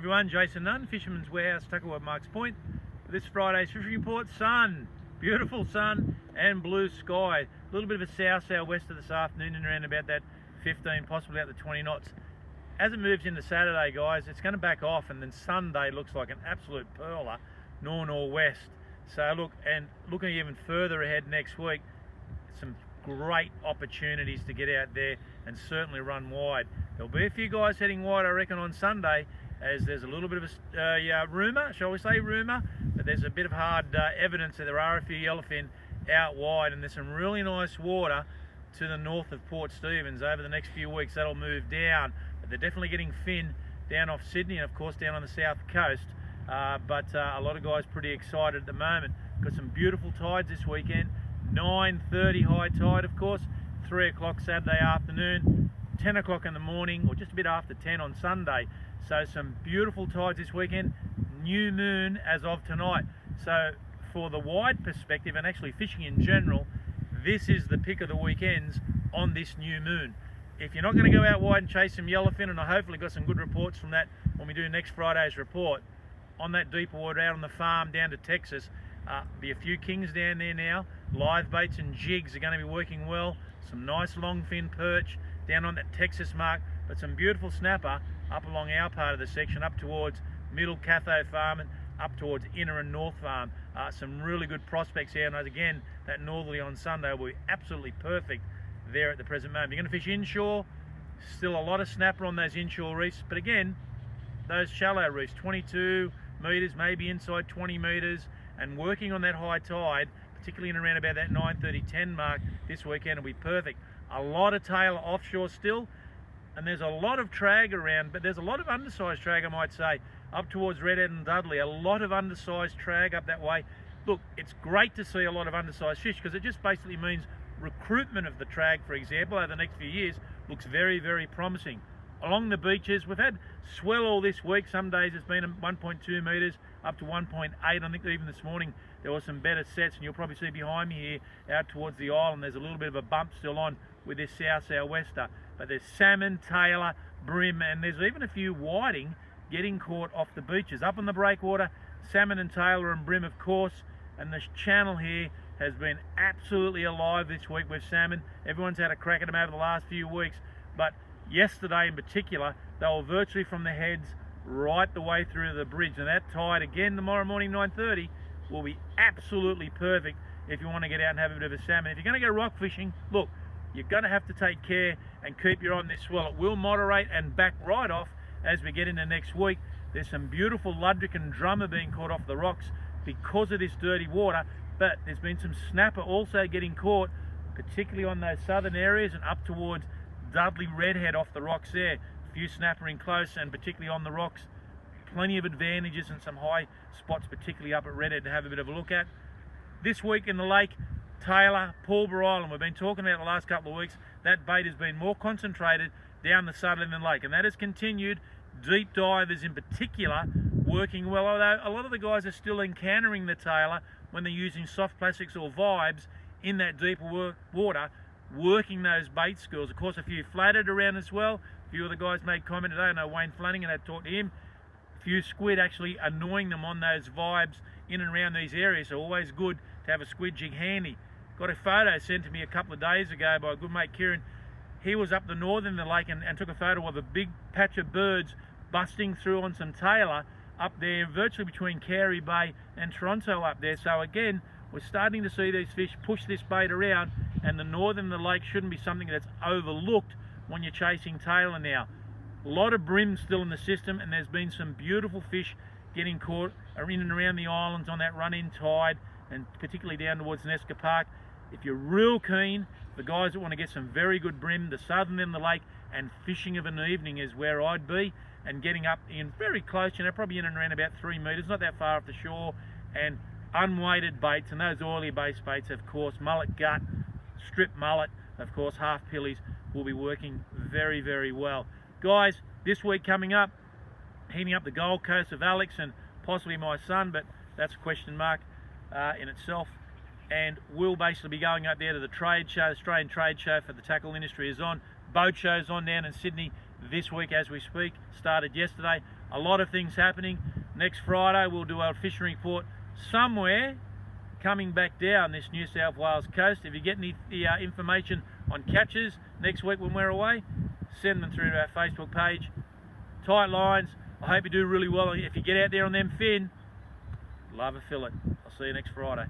Everyone, Jason Nunn, Fisherman's Warehouse, Tuckerwood, Marks Point. This Friday's fishing report, sun, beautiful sun and blue sky. A little bit of a south-southwester this afternoon and around about that 15, possibly out the 20 knots. As it moves into Saturday, guys, it's going to back off, and then Sunday looks like an absolute perler, north-northwest. So look, and looking even further ahead next week, some great opportunities to get out there and certainly run wide. There'll be a few guys heading wide, I reckon, on Sunday, as there's a little bit of a rumour, shall we say rumour, but there's a bit of hard evidence that there are a few yellowfin out wide, and there's some really nice water to the north of Port Stephens. Over the next few weeks that'll move down, but they're definitely getting fin down off Sydney and of course down on the south coast. But a lot of guys pretty excited at the moment. Got some beautiful tides this weekend. 9:30 high tide, of course, 3 o'clock Saturday afternoon, 10 o'clock in the morning, or just a bit after 10 on Sunday. So some beautiful tides this weekend. New moon as of tonight. So for the wide perspective and actually fishing in general, this is the pick of the weekends on this new moon. If you're not going to go out wide and chase some yellowfin, and I hopefully got some good reports from that when we do next Friday's report, on that deeper water out on the farm down to Texas, be a few kings down there now. Live baits and jigs are going to be working well. Some nice longfin perch down on that Texas mark, but some beautiful snapper up along our part of the section, up towards Middle Catho Farm and up towards Inner and North Farm. Some really good prospects here, and again, that northerly on Sunday will be absolutely perfect there at the present moment. You're going to fish inshore, still a lot of snapper on those inshore reefs, but again, those shallow reefs, 22 metres, maybe inside 20 metres, and working on that high tide, particularly in around about that 9:30-10 mark this weekend, will be perfect. A lot of tailor offshore still, and there's a lot of trag around, but there's a lot of undersized trag, I might say, up towards Redhead and Dudley. A lot of undersized trag up that way. Look, it's great to see a lot of undersized fish because it just basically means recruitment of the trag, for example, over the next few years looks very, very promising. Along the beaches, we've had swell all this week. Some days it's been 1.2 metres up to 1.8. I think that even this morning there were some better sets, and you'll probably see behind me here out towards the island there's a little bit of a bump still on with this south-southwester. But there's salmon, tailor, brim, and there's even a few whiting getting caught off the beaches. Up on the breakwater, salmon and tailor and brim, of course, and the channel here has been absolutely alive this week with salmon. Everyone's had a crack at them over the last few weeks, but yesterday in particular, they were virtually from the heads right the way through the bridge. And that tide, again, tomorrow morning, 9:30, will be absolutely perfect if you want to get out and have a bit of a salmon. If you're going to go rock fishing, look, you're going to have to take care and keep your eye on this swell. It will moderate and back right off as we get into next week. There's some beautiful ludric and drummer being caught off the rocks because of this dirty water, but there's been some snapper also getting caught, particularly on those southern areas and up towards Dudley Redhead off the rocks there. A few snapper in close and particularly on the rocks. Plenty of advantages and some high spots, particularly up at Redhead, to have a bit of a look at. This week in the lake, Taylor, Pulborough Island, we've been talking about the last couple of weeks, that bait has been more concentrated down the Sutherland Lake, and that has continued. Deep divers in particular working well, although a lot of the guys are still encountering the Taylor when they're using soft plastics or vibes in that deeper water, working those bait schools. Of course, a few flatted around as well. A few of the guys made comment today. I know Wayne Flanagan had talked to him. A few squid actually annoying them on those vibes in and around these areas, so always good to have a squid jig handy. Got a photo sent to me a couple of days ago by a good mate Kieran. He was up the north in the lake and took a photo of a big patch of birds busting through on some tailor up there, virtually between Carey Bay and Toronto up there. So again, we're starting to see these fish push this bait around, and the northern of the lake shouldn't be something that's overlooked when you're chasing tailor now. A lot of brim still in the system, and there's been some beautiful fish getting caught in and around the islands on that run-in tide, and particularly down towards Nesca Park. If you're real keen, the guys that want to get some very good brim, the southern end of the lake and fishing of an evening is where I'd be, and getting up in very close, probably in and around about 3 metres, not that far off the shore, and unweighted baits, and those oily based baits, of course, mullet gut, strip mullet, of course, half pillies will be working very, very well. Guys, this week coming up, heating up the Gold Coast of Alex and possibly my son, but that's a question mark in itself. And we'll basically be going up there to the trade show, Australian trade show for the tackle industry is on. Boat show's on down in Sydney this week as we speak, started yesterday. A lot of things happening. Next Friday we'll do our fishing report somewhere coming back down this New South Wales coast. If you get any information on catches next week when we're away, send them through to our Facebook page. Tight lines. I hope you do really well. If you get out there on them fin, love a fillet. I'll see you next Friday.